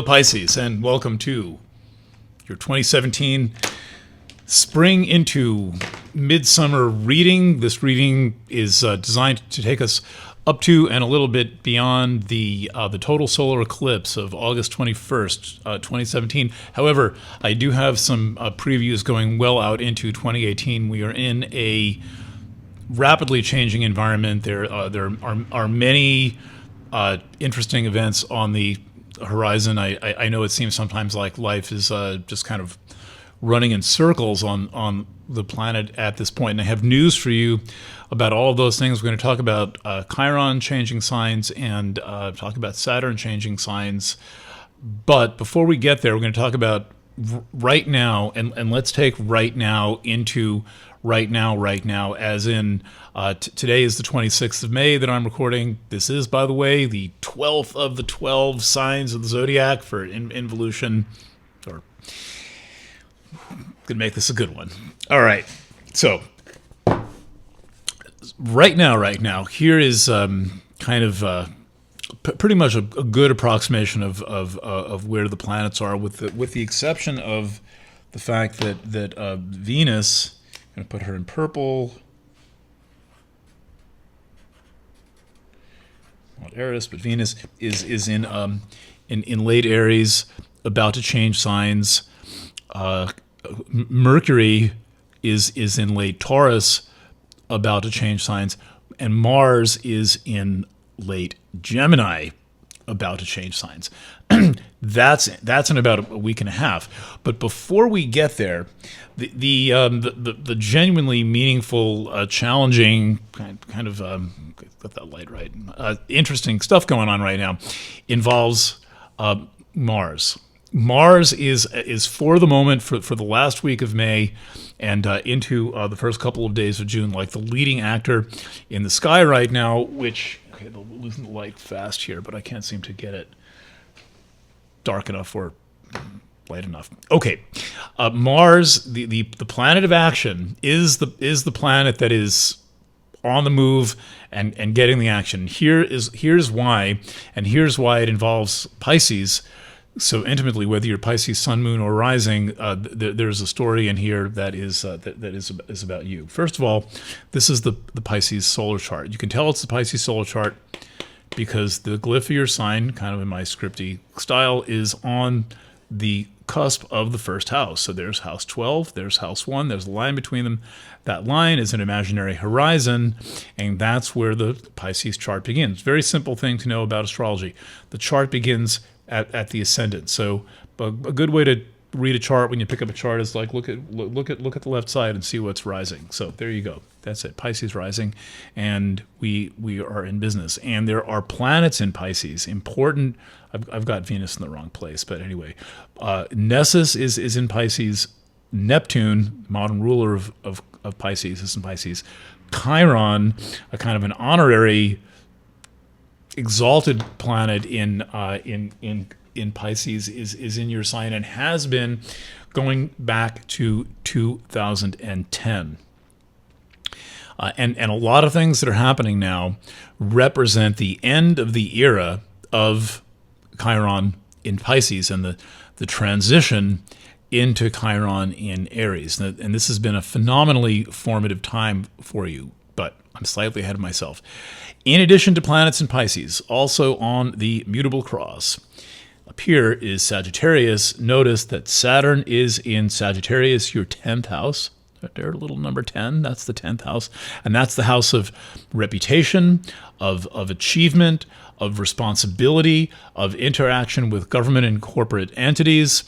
Hello, Pisces, and welcome to your 2017 spring into midsummer reading. This reading is designed to take us up to and a little bit beyond the total solar eclipse of August 21st, 2017. However, I do have some previews going well out into 2018. We are in a rapidly changing environment. There are many interesting events on the horizon. I know it seems sometimes like life is just kind of running in circles on the planet at this point. And I have news for you about all of those things. We're going to talk about Chiron changing signs and talk about Saturn changing signs. But before we get there, we're going to talk about right now, and let's take right now into right now, as in today is the 26th of May that I'm recording. This is, by the way, the 12th of the 12 signs of the zodiac for involution, or gonna make this a good one. All right, so right now, here is kind of pretty much a good approximation of where the planets are, with the exception of the fact that Venus, I'm going to put her in purple, not Eris, but Venus is in late Aries, about to change signs. Mercury is in late Taurus, about to change signs, and Mars is in late Gemini, about to change signs. That's in about a week and a half. But before we get there, the genuinely meaningful, challenging, kind of got that light right, interesting stuff going on right now involves Mars. Mars is for the moment, for the last week of May and into the first couple of days of June, like the leading actor in the sky right now, which, okay, they're losing the light fast here, but I can't seem to get it dark enough or light enough. Okay, Mars, the planet of action, is the planet that is on the move and getting the action. Here's why, and here's why it involves Pisces so intimately, whether you're Pisces, Sun, Moon, or Rising. There's a story in here that is about you. First of all, this is the Pisces solar chart. You can tell it's the Pisces solar chart because the glyph of your sign, kind of in my scripty style, is on the cusp of the first house. So there's house 12, there's house 1, there's a line between them. That line is an imaginary horizon, and that's where the Pisces chart begins. Very simple thing to know about astrology. The chart begins at the ascendant. So a good way to read a chart when you pick up a chart is like look at the left side and see what's rising. So there you go. That's it. Pisces rising, and we are in business. And there are planets in Pisces. Important. I've got Venus in the wrong place, but anyway, Nessus is in Pisces. Neptune, modern ruler of Pisces, is in Pisces. Chiron, a kind of an honorary, exalted planet in Pisces, is in your sign and has been going back to 2010. And a lot of things that are happening now represent the end of the era of Chiron in Pisces and the transition into Chiron in Aries. And this has been a phenomenally formative time for you, but I'm slightly ahead of myself. In addition to planets in Pisces, also on the mutable cross up here is Sagittarius. Notice that Saturn is in Sagittarius, your 10th house. Right there, little number 10, that's the 10th house. And that's the house of reputation, of achievement, of responsibility, of interaction with government and corporate entities,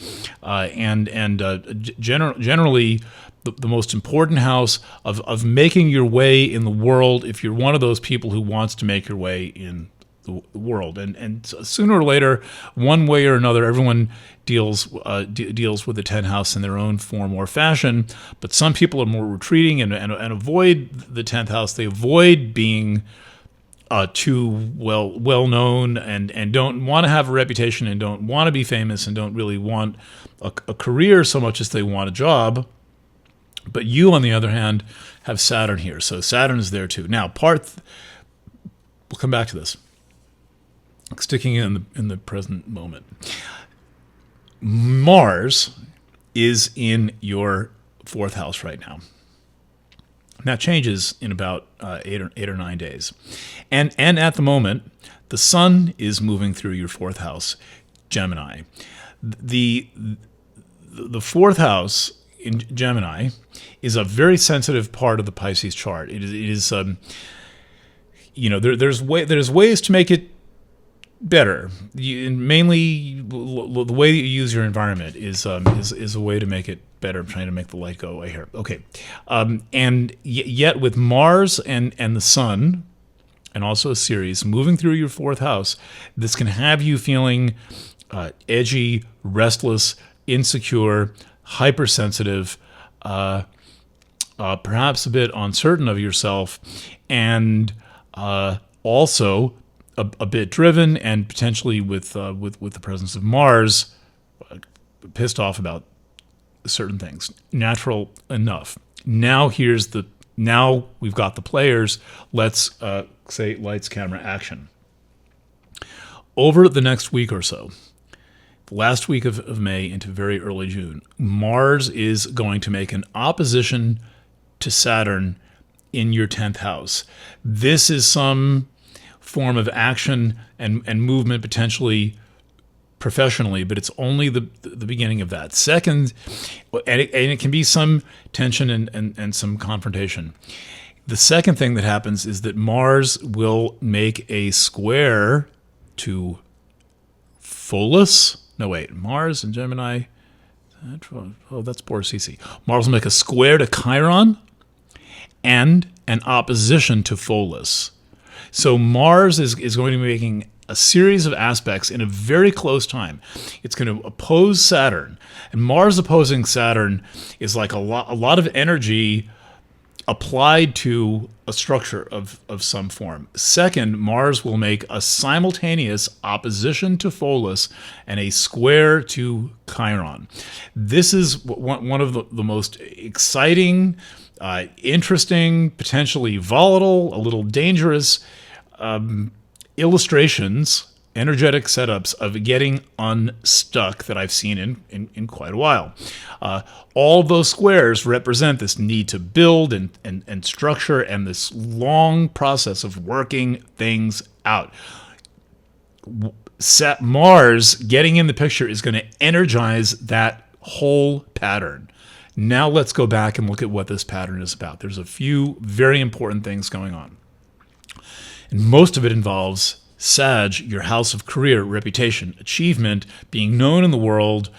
generally the most important house of making your way in the world, if you're one of those people who wants to make your way in the world. And sooner or later, one way or another, everyone deals with the 10th house in their own form or fashion. But some people are more retreating and avoid the 10th house. They avoid being too well known and don't want to have a reputation and don't want to be famous and don't really want a career so much as they want a job. But you, on the other hand, have Saturn here. So Saturn is there too. Now, we'll come back to this. Sticking in the present moment. Mars is in your fourth house right now. And that changes in about 8 or 9 days. And at the moment, the sun is moving through your fourth house, Gemini. The fourth house in Gemini is a very sensitive part of the Pisces chart. It is there's ways to make it better. Mainly, the way that you use your environment is a way to make it better. I'm trying to make the light go away here. Okay, and yet with Mars and the Sun, and also Ceres moving through your fourth house, this can have you feeling edgy, restless, insecure, hypersensitive, perhaps a bit uncertain of yourself, and also a bit driven, and potentially with the presence of Mars, pissed off about certain things. Natural enough. Now we've got the players. Let's say lights, camera, action. Over the next week or so, the last week of May into very early June, Mars is going to make an opposition to Saturn in your 10th house. This is some form of action and movement, potentially professionally, but it's only the beginning of that. Second, and it can be some tension and some confrontation. The second thing that happens is that Mars will make a square to Pholus. No, wait, Mars and Gemini. Oh, that's poor Cece. Mars will make a square to Chiron and an opposition to Pholus. So Mars is going to be making a series of aspects in a very close time. It's going to oppose Saturn. And Mars opposing Saturn is like a lot of energy applied to a structure of some form. Second, Mars will make a simultaneous opposition to Pholus and a square to Chiron. This is one of the most exciting, interesting, potentially volatile, a little dangerous illustrations, energetic setups of getting unstuck that I've seen in quite a while. All those squares represent this need to build and structure and this long process of working things out. Mars getting in the picture is going to energize that whole pattern. Now let's go back and look at what this pattern is about. There's a few very important things going on. And most of it involves Sag, your house of career, reputation, achievement, being known in the world,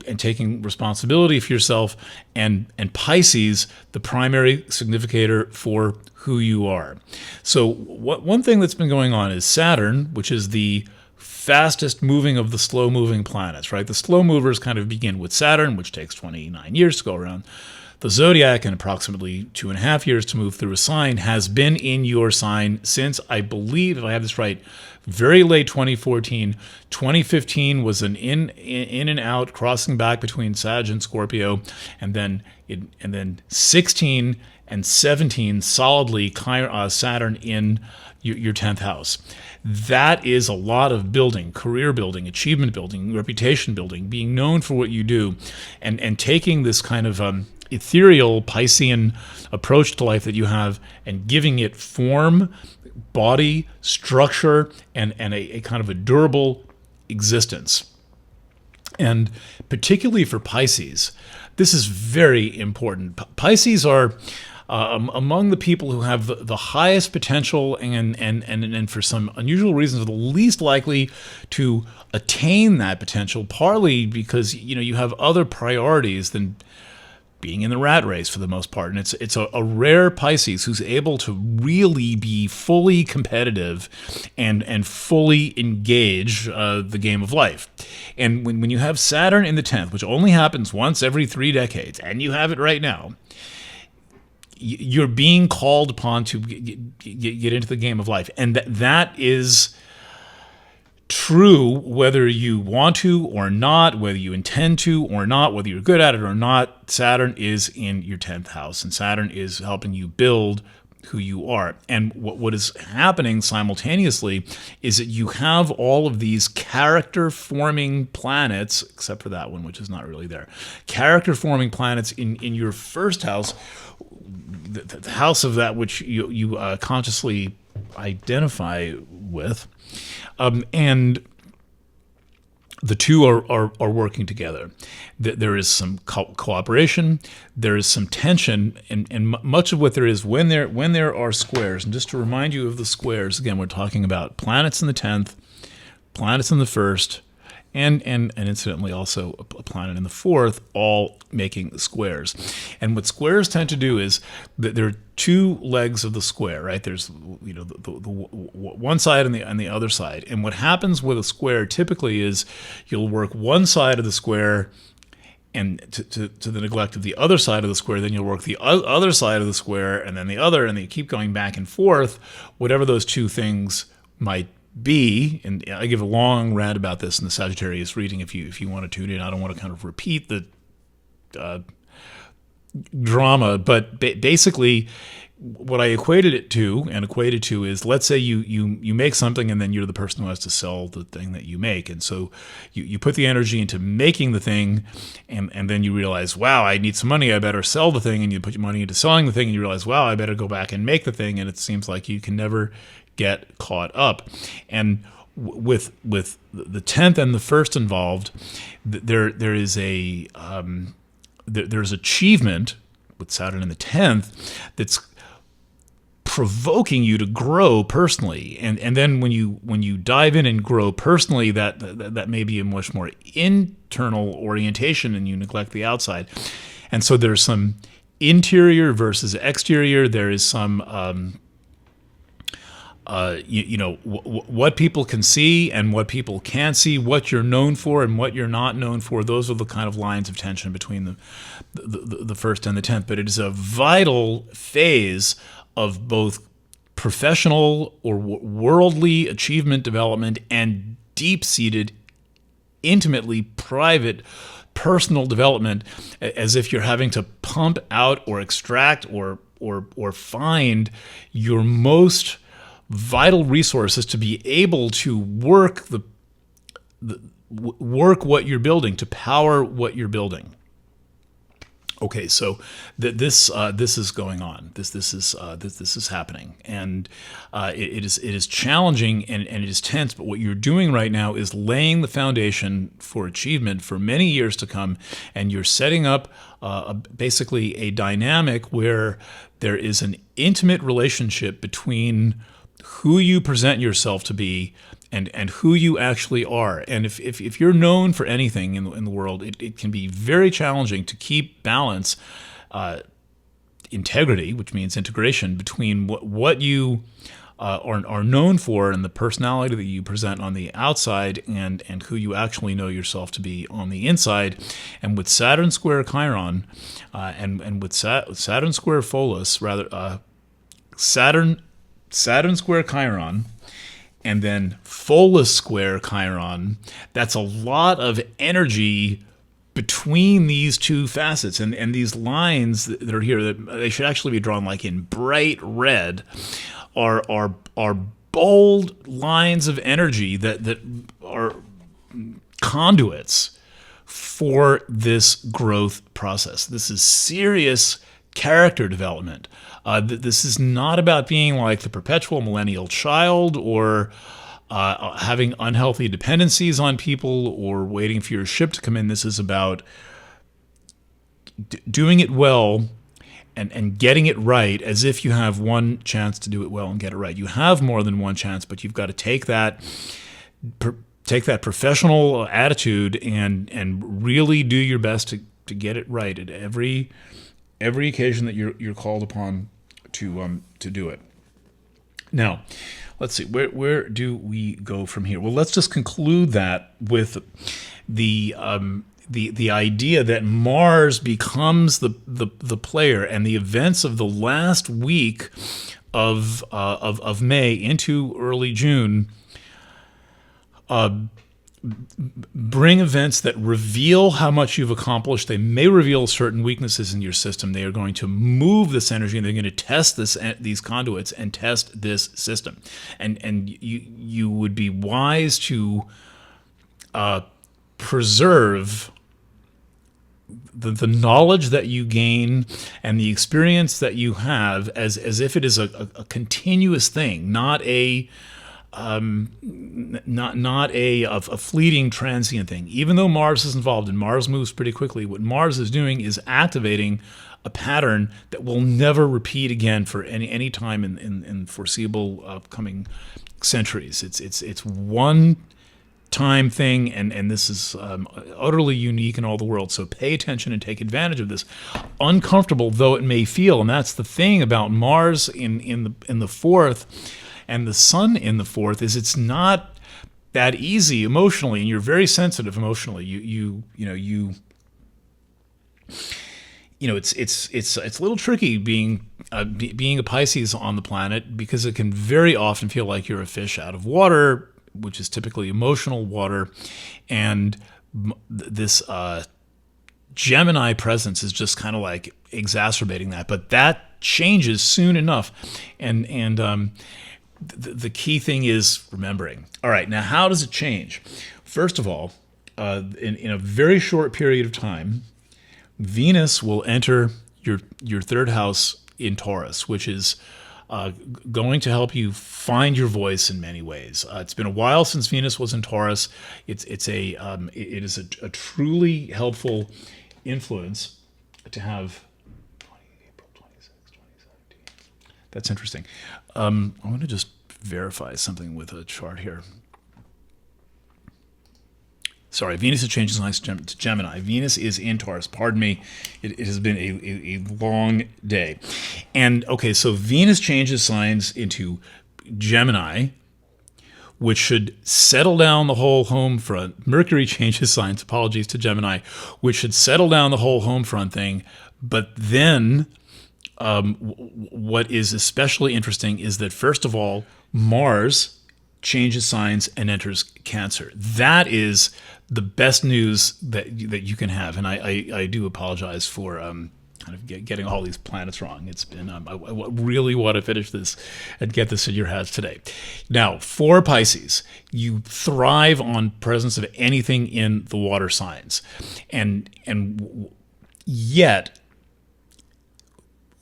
and taking responsibility for yourself, and Pisces, the primary significator for who you are. So one thing that's been going on is Saturn, which is the fastest moving of the slow moving planets, right? The slow movers kind of begin with Saturn, which takes 29 years to go around the zodiac and approximately 2.5 years to move through a sign, has been in your sign since, I believe, if I have this right, very late 2014. 2015 was an in and out, crossing back between Sag and Scorpio, and then 16 and 17 solidly Saturn in your 10th house. That is a lot of building, career building, achievement building, reputation building, being known for what you do, and taking this kind of ethereal Piscean approach to life that you have and giving it form, body, structure, and a kind of a durable existence. And particularly for Pisces, this is very important. Pisces are among the people who have the highest potential and for some unusual reasons are the least likely to attain that potential, partly because you have other priorities than being in the rat race for the most part. And it's a rare Pisces who's able to really be fully competitive and fully engage the game of life. And when you have Saturn in the 10th, which only happens once every 3 decades, and you have it right now, you're being called upon to get into the game of life. And that is true whether you want to or not, whether you intend to or not, whether you're good at it or not. Saturn is in your 10th house, and Saturn is helping you build who you are. And what is happening simultaneously is that you have all of these character-forming planets, except for that one, which is not really there, character-forming planets in your first house, the house of that which you consciously identify with, and the two are working together. There is some cooperation, there is some tension, and much of what there is when there are squares. And just to remind you of the squares, again, we're talking about planets in the 10th, planets in the 1st, and incidentally also a planet in the 4th, all making squares. And what squares tend to do is that there are two legs of the square, right? There's the one side and the other side. And what happens with a square typically is you'll work one side of the square and to the neglect of the other side of the square, then you'll work the other side of the square and then the other, and then you keep going back and forth, whatever those two things might be. And I give a long rant about this in the Sagittarius reading if you want to tune in. I don't want to kind of repeat the drama, but basically what I equated to is, let's say you make something and then you're the person who has to sell the thing that you make. And so you put the energy into making the thing, and then you realize, wow, I need some money, I better sell the thing. And you put your money into selling the thing and you realize, wow, I better go back and make the thing. And it seems like you can never get caught up. And with the 10th and the 1st involved, there is there's achievement with Saturn in the 10th that's provoking you to grow personally, and then when you dive in and grow personally, that may be a much more internal orientation, and you neglect the outside. And so there's some interior versus exterior. There is some what people can see and what people can't see, what you're known for and what you're not known for. Those are the kind of lines of tension between the 1st and the 10th. But it is a vital phase of both professional or worldly achievement development and deep-seated, intimately private, personal development, as if you're having to pump out or extract or find your most vital resources to be able to work work what you're building, to power what you're building. Okay, so this is going on. This is happening, and it is challenging and it is tense. But what you're doing right now is laying the foundation for achievement for many years to come, and you're setting up basically a dynamic where there is an intimate relationship between who you present yourself to be and who you actually are. And if you're known for anything in the world, it can be very challenging to keep balance, integrity, which means integration, between what you are known for and the personality that you present on the outside and who you actually know yourself to be on the inside. And with Saturn square Chiron, and with Saturn square Pholus, Saturn square Chiron, and then Pholus square Chiron, that's a lot of energy between these two facets. And these lines that are here, that they should actually be drawn like in bright red, are bold lines of energy that are conduits for this growth process. This is serious character development. This is not about being like the perpetual millennial child or having unhealthy dependencies on people or waiting for your ship to come in. This is about doing it well and getting it right, as if you have one chance to do it well and get it right. You have more than one chance, but you've got to take that professional attitude and really do your best to get it right at every occasion that you're called upon to do it. Now, let's see, where do we go from here? Well, let's just conclude that with the idea that Mars becomes the player, and the events of the last week of May into early June bring events that reveal how much you've accomplished. They may reveal certain weaknesses in your system. They are going to move this energy, and they're going to test these conduits and test this system. And you would be wise to preserve the knowledge that you gain and the experience that you have as if it is a continuous thing, not a fleeting transient thing. Even though Mars is involved and Mars moves pretty quickly, what Mars is doing is activating a pattern that will never repeat again for any time in foreseeable upcoming centuries. It's one time thing, and this is utterly unique in all the world. So pay attention and take advantage of this, uncomfortable though it may feel. And that's the thing about Mars in the fourth and the Sun in the fourth, is it's not that easy emotionally, and you're very sensitive emotionally. It's a little tricky being a Pisces on the planet, because it can very often feel like you're a fish out of water, which is typically emotional water, and this Gemini presence is just kind of like exacerbating that. But that changes soon enough, and the key thing is remembering. All right, now how does it change? First of all, in a very short period of time, Venus will enter your third house in Taurus, which is going to help you find your voice in many ways. It's been a while since Venus was in Taurus. It is a truly helpful influence to have. April 26, 2017. That's interesting. I want to just verify something with a chart here. Sorry, Venus has changed signs to Gemini. Venus is in Taurus. Pardon me. It has been a long day. And, okay, so Venus changes signs into Gemini, which should settle down the whole home front. Mercury changes signs, apologies to Gemini, which should settle down the whole home front thing. But then what is especially interesting is that, first of all, Mars changes signs and enters Cancer. That is the best news that you can have. And I do apologize for kind of getting all these planets wrong. It's been, I really want to finish this and get this in your hands today. Now, for Pisces, you thrive on presence of anything in the water signs. And yet,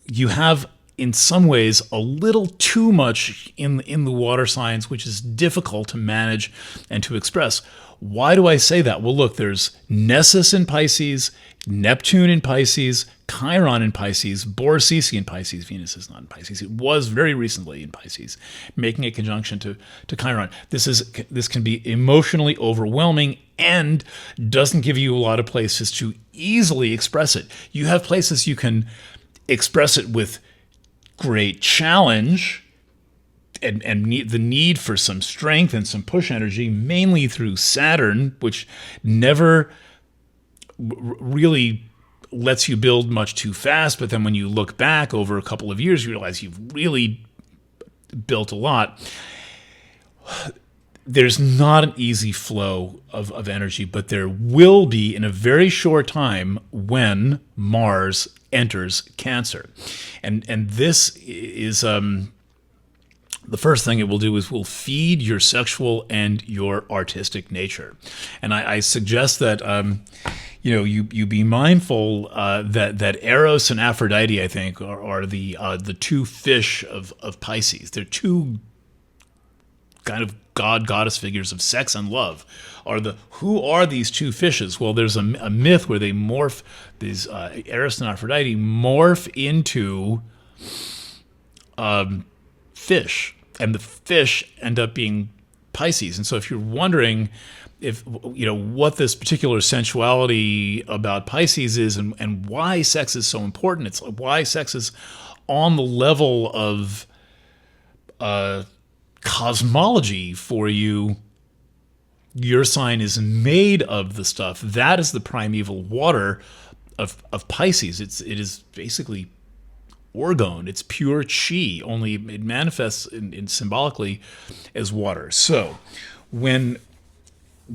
you have, in some ways, a little too much in the water signs, which is difficult to manage and to express. Why do I say that? Well, look, there's Nessus in Pisces, Neptune in Pisces, Chiron in Pisces, Boris in Pisces. Venus is not in Pisces. It was very recently in Pisces, making a conjunction to Chiron. This can be emotionally overwhelming and doesn't give you a lot of places to easily express it. You have places you can express it with great challenge and the need for some strength and some push energy, mainly through Saturn, which never really lets you build much too fast. But then when you look back over a couple of years, you realize you've really built a lot. There's not an easy flow of energy, but there will be in a very short time when Mars enters Cancer. And this is the first thing it will do is will feed your sexual and your artistic nature. And I suggest that you be mindful that Eros and Aphrodite, I think, are the two fish of Pisces. They're two kind of goddess figures of sex and love. Who are these two fishes? Well, there's a myth where they morph, these Eros and Aphrodite morph into fish, and the fish end up being Pisces. And so if you're wondering what this particular sensuality about Pisces is and why sex is so important, it's why sex is on the level of cosmology for you. Your sign is made of the stuff that is the primeval water of Pisces. It is basically orgone. It's pure chi, only it manifests in symbolically as water. So when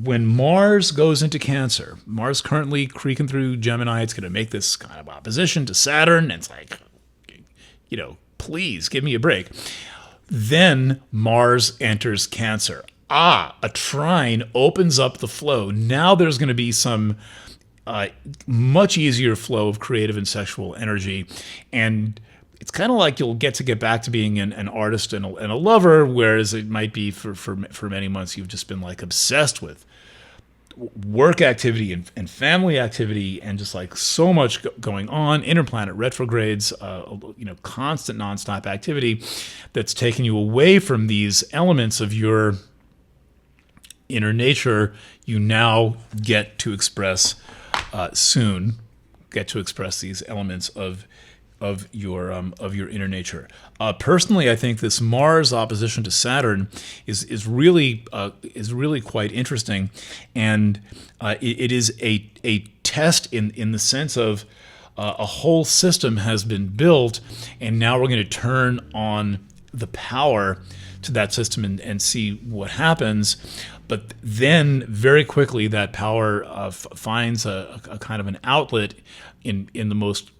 when Mars goes into Cancer, Mars currently creaking through Gemini, it's going to make this kind of opposition to Saturn. And it's like, please give me a break. Then Mars enters Cancer. A trine opens up the flow. Now there's going to be some much easier flow of creative and sexual energy. And it's kind of like you'll get back to being an artist and a lover, whereas it might be for many months you've just been like obsessed with work activity and family activity and just like so much going on, interplanet retrogrades, constant nonstop activity that's taken you away from these elements of your inner nature. You now get to express these elements of your inner nature. Personally, I think this Mars opposition to Saturn is really quite interesting, and it is a test in the sense of a whole system has been built, and now we're going to turn on the power to that system and see what happens. But then very quickly that power finds a kind of an outlet in the most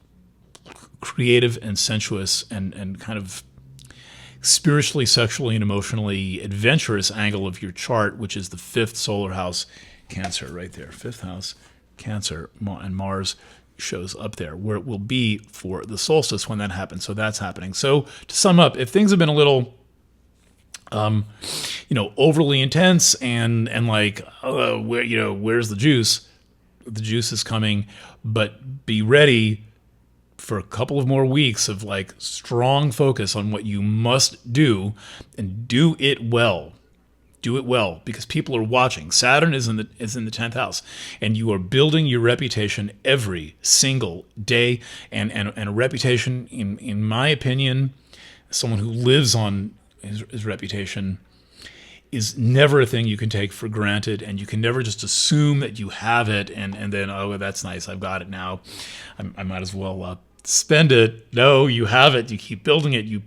creative and sensuous and kind of spiritually, sexually, and emotionally adventurous angle of your chart, which is the 5th solar house, Cancer, right there. 5th house, Cancer, and Mars shows up there, where it will be for the solstice when that happens. So that's happening. So to sum up, if things have been a little overly intense and like, where's the juice? The juice is coming, but be ready for a couple of more weeks of like strong focus on what you must do, and do it well. Do it well, because people are watching. Saturn is in the 10th house, and you are building your reputation every single day, and a reputation, in my opinion, someone who lives on his reputation, is never a thing you can take for granted, and you can never just assume that you have it and then, oh, that's nice, I've got it now, I might as well spend it. No, you have it. You keep building it. You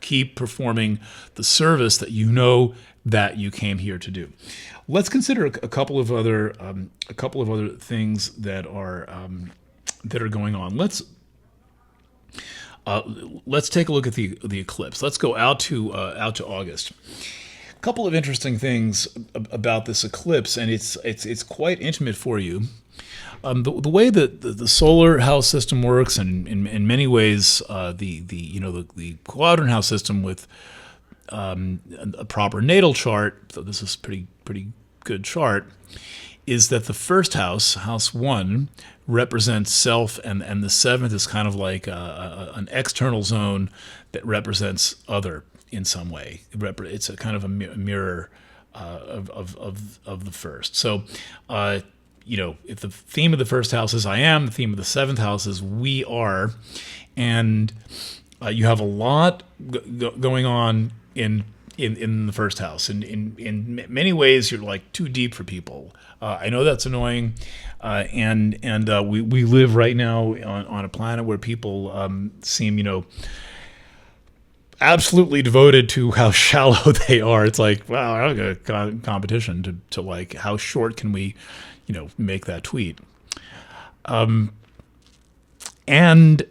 keep performing the service that you know that you came here to do. Let's consider a couple of other things that are going on. Let's take a look at the eclipse. Let's go out to August. A couple of interesting things about this eclipse, and it's quite intimate for you. The way that the solar house system works, and in many ways, the quadrant house system with a proper natal chart. So this is pretty good chart. Is that the first house, house 1, represents self, and the 7th is kind of like an external zone that represents other in some way. It's a kind of a mirror of the first. So. If the theme of the first house is I am, the theme of the 7th house is we are, and you have a lot going on in the first house. And in many ways, you're like too deep for people. I know that's annoying, and we live right now on a planet where people seem absolutely devoted to how shallow they are. It's like, wow, I don't got a competition to like how short can we make that tweet. And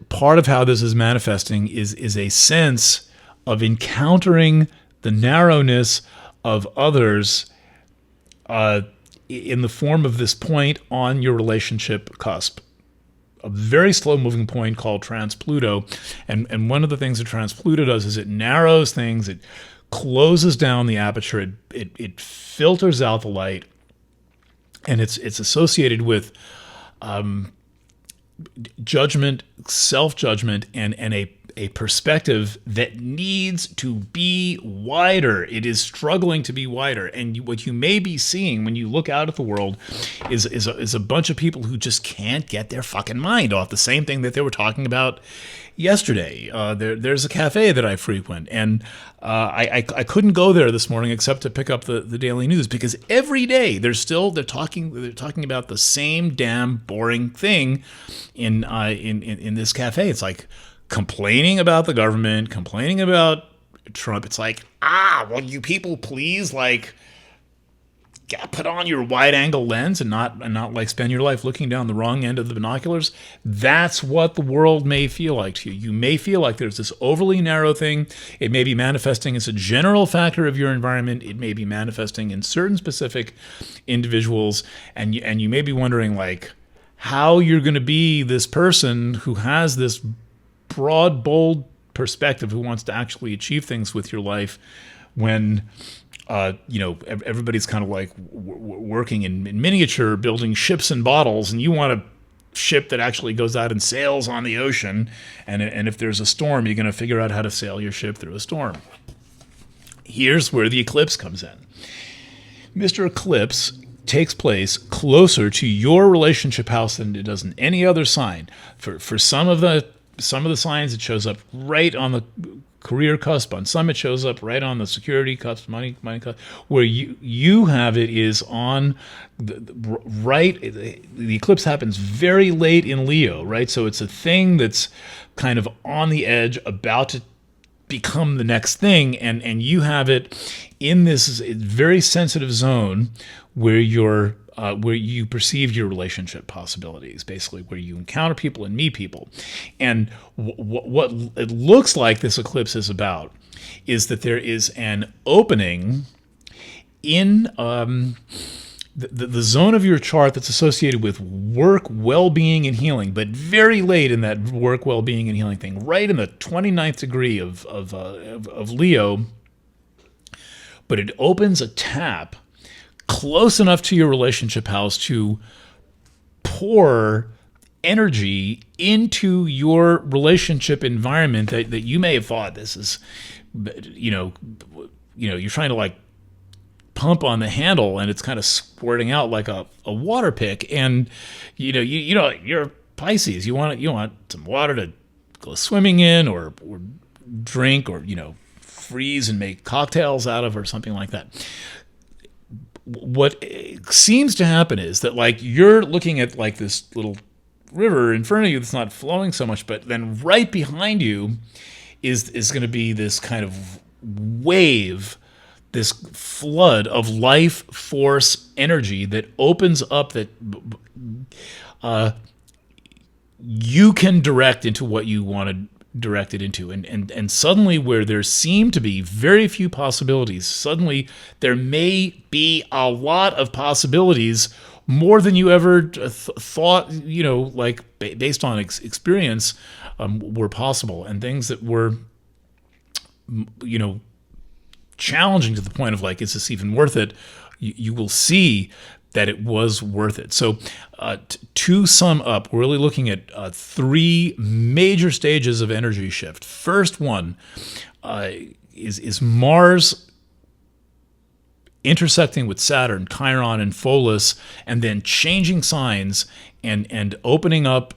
part of how this is manifesting is a sense of encountering the narrowness of others in the form of this point on your relationship cusp. A very slow-moving point called trans-Pluto. And one of the things that trans-Pluto does is it narrows things, it closes down the aperture, it filters out the light, and it's associated with judgment, self-judgment, and a perspective that needs to be wider. It is struggling to be wider. And what you may be seeing when you look out at the world is a bunch of people who just can't get their fucking mind off the same thing that they were talking about yesterday. There's a cafe that I frequent, and I couldn't go there this morning except to pick up the daily news, because every day they're talking about the same damn boring thing in this cafe. It's like complaining about the government, complaining about Trump. It's like, will you people please like put on your wide-angle lens and not like spend your life looking down the wrong end of the binoculars. That's what the world may feel like to you. You may feel like there's this overly narrow thing. It may be manifesting as a general factor of your environment. It may be manifesting in certain specific individuals, and you may be wondering like how you're going to be this person who has this broad, bold perspective, who wants to actually achieve things with your life when everybody's kind of like working in miniature, building ships and bottles, and you want a ship that actually goes out and sails on the ocean. And if there's a storm, you're going to figure out how to sail your ship through a storm. Here's where the eclipse comes in. Mr. Eclipse takes place closer to your relationship house than it does in any other sign. For some of the signs, it shows up right on the career cusp. On some, it shows up right on the security cusp, money cusp. Where you have it is on right. The eclipse happens very late in Leo, right? So it's a thing that's kind of on the edge, about to become the next thing, and you have it in this very sensitive zone where where you perceive your relationship possibilities, basically where you encounter people and meet people. And what it looks like this eclipse is about is that there is an opening in the zone of your chart that's associated with work, well-being, and healing, but very late in that work, well-being, and healing thing, right in the 29th degree of Leo. But it opens a tap close enough to your relationship house to pour energy into your relationship environment that you may have thought this is, you're trying to like pump on the handle and it's kind of squirting out like a water pick. And you're Pisces. You want some water to go swimming in or drink or freeze and make cocktails out of or something like that. What seems to happen is that like you're looking at like this little river in front of you that's not flowing so much, but then right behind you is going to be this kind of wave, this flood of life force energy that opens up, that you can direct into what you want to direct it into. And suddenly, where there seem to be very few possibilities, suddenly there may be a lot of possibilities, more than you ever thought, based on experience, were possible, and things that were, challenging to the point of like, is this even worth it? You will see that it was worth it. So to sum up, we're really looking at three major stages of energy shift. First one is Mars intersecting with Saturn, Chiron, and Pholus, and then changing signs and opening up,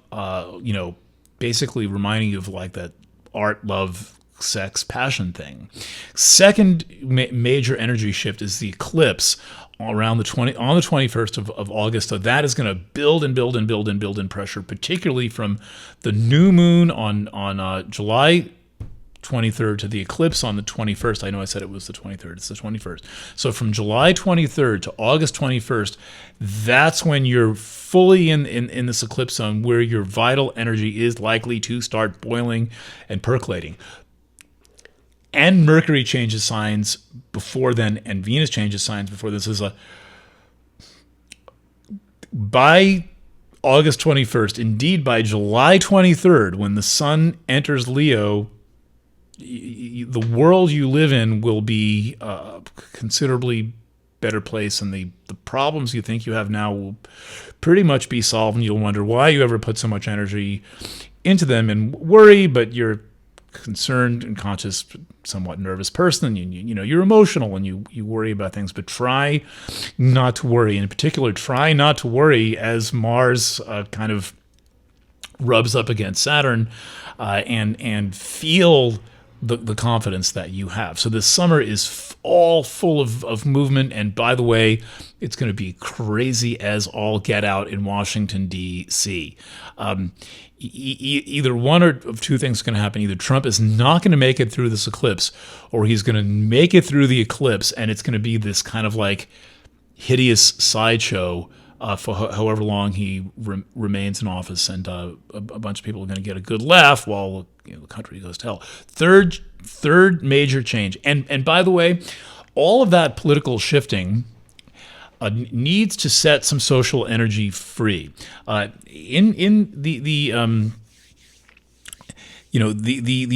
basically reminding you of like that art, love, sex, passion thing. Second major energy shift is the eclipse around on the 21st of August. So that is going to build and build and build and build in pressure, particularly from the new moon on July 23rd to the eclipse on the 21st. I know I said it was the 23rd. It's the 21st. So from July 23rd to August 21st, that's when you're fully in this eclipse zone, where your vital energy is likely to start boiling and percolating. And Mercury changes signs before then, and Venus changes signs before this. By August 21st, indeed by July 23rd, when the sun enters Leo, the world you live in will be a considerably better place, and the problems you think you have now will pretty much be solved, and you'll wonder why you ever put so much energy into them and worry, but you're concerned and conscious, somewhat nervous person, and you're emotional and you worry about things, but try not to worry. And in particular, try not to worry as Mars kind of rubs up against Saturn, and feel the confidence that you have. So this summer is all full of movement, and by the way, it's going to be crazy as all get out in Washington, D.C. Either one of two things is going to happen. Either Trump is not going to make it through this eclipse, or he's going to make it through the eclipse, and it's going to be this kind of like hideous sideshow for however long he remains in office, and a bunch of people are going to get a good laugh while the country goes to hell. Third major change, and by the way, all of that political shifting needs to set some social energy free. In the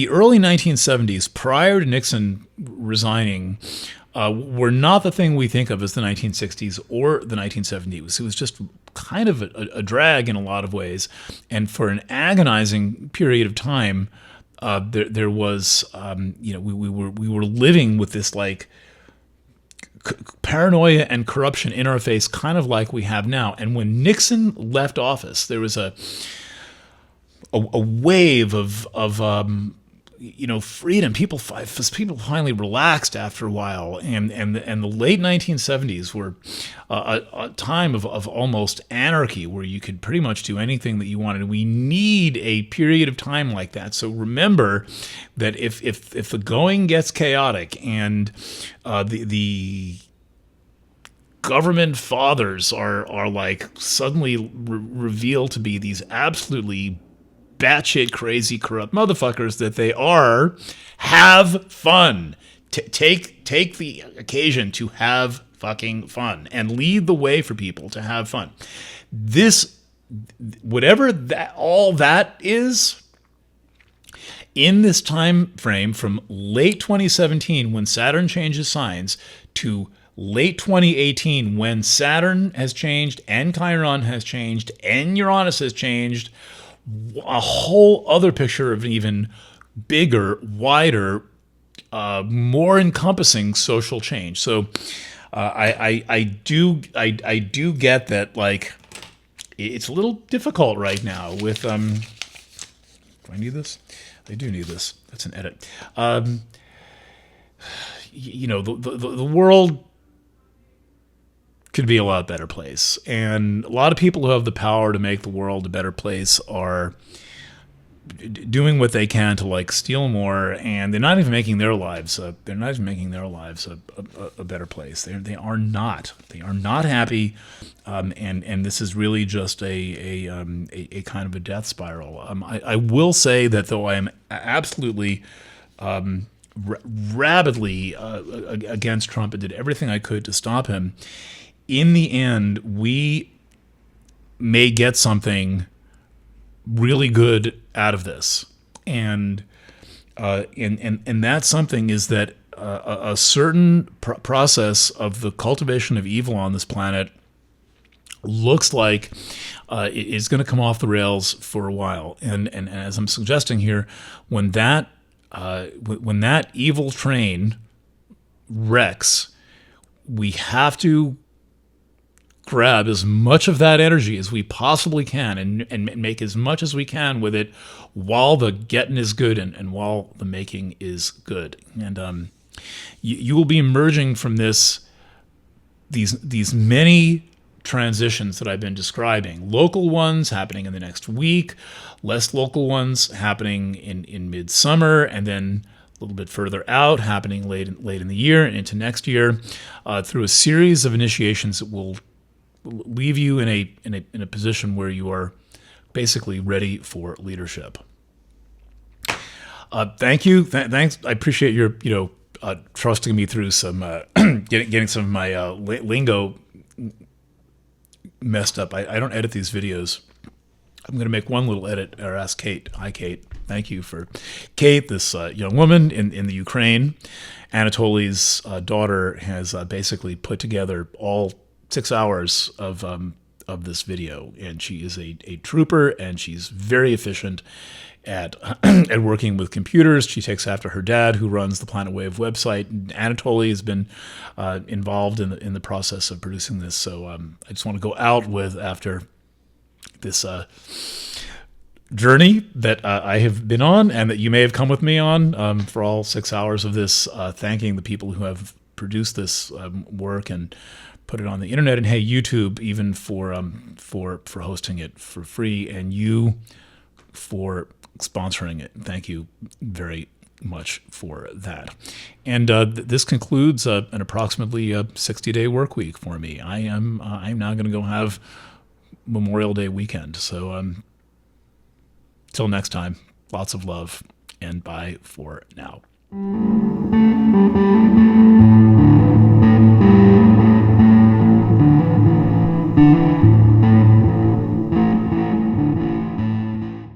early 1970s, prior to Nixon resigning, were not the thing we think of as the 1960s or the 1970s. It was just kind of a drag in a lot of ways, and for an agonizing period of time, there was we were living with this like paranoia and corruption in our face, kind of like we have now. And when Nixon left office, there was a wave of freedom. People finally relaxed after a while, and the late 1970s were a time of almost anarchy, where you could pretty much do anything that you wanted. We need a period of time like that. So remember that if the going gets chaotic and the government fathers are like suddenly revealed to be these absolutely batshit crazy corrupt motherfuckers that they are, have fun. Take the occasion to have fucking fun and lead the way for people to have fun. This, whatever that all that is, in this time frame from late 2017 when Saturn changes signs to late 2018 when Saturn has changed and Chiron has changed and Uranus has changed, a whole other picture of an even bigger, wider, more encompassing social change. So I do get that, like, it's a little difficult right now with do I need this? I do need this. That's an edit. The world could be a lot better place. And a lot of people who have the power to make the world a better place are doing what they can to like steal more, and they're not even making their lives a better place. They are not happy, and this is really just a kind of a death spiral. I will say that though I am absolutely rabidly against Trump and did everything I could to stop him, in the end, we may get something really good out of this, and that something is that a certain process of the cultivation of evil on this planet looks like is going to come off the rails for a while, and as I'm suggesting here, when that evil train wrecks, we have to grab as much of that energy as we possibly can and make as much as we can with it while the getting is good and while the making is good. And you will be emerging from these many transitions that I've been describing. Local ones happening in the next week, less local ones happening in midsummer, and then a little bit further out happening late in the year and into next year, through a series of initiations that will leave you in a position where you are basically ready for leadership. Thank you. Thanks. I appreciate your trusting me through some getting some of my lingo messed up. I don't edit these videos. I'm going to make one little edit or ask Kate. Hi, Kate. Thank you for Kate, this young woman in the Ukraine. Anatoly's daughter has basically put together all 6 hours of this video, and she is a trooper, and she's very efficient at at working with computers. She takes after her dad, who runs the Planet Wave website. Anatoly has been involved in the process of producing this. So I just want to go out with, after this journey that I have been on and that you may have come with me on for all 6 hours of this, thanking the people who have produced this work and put it on the internet, and hey, YouTube, even for hosting it for free, and you for sponsoring it. Thank you very, much for that. And this concludes an approximately 60-day work week for me. I'm now going to go have Memorial Day weekend. So till next time, lots of love, and bye for now.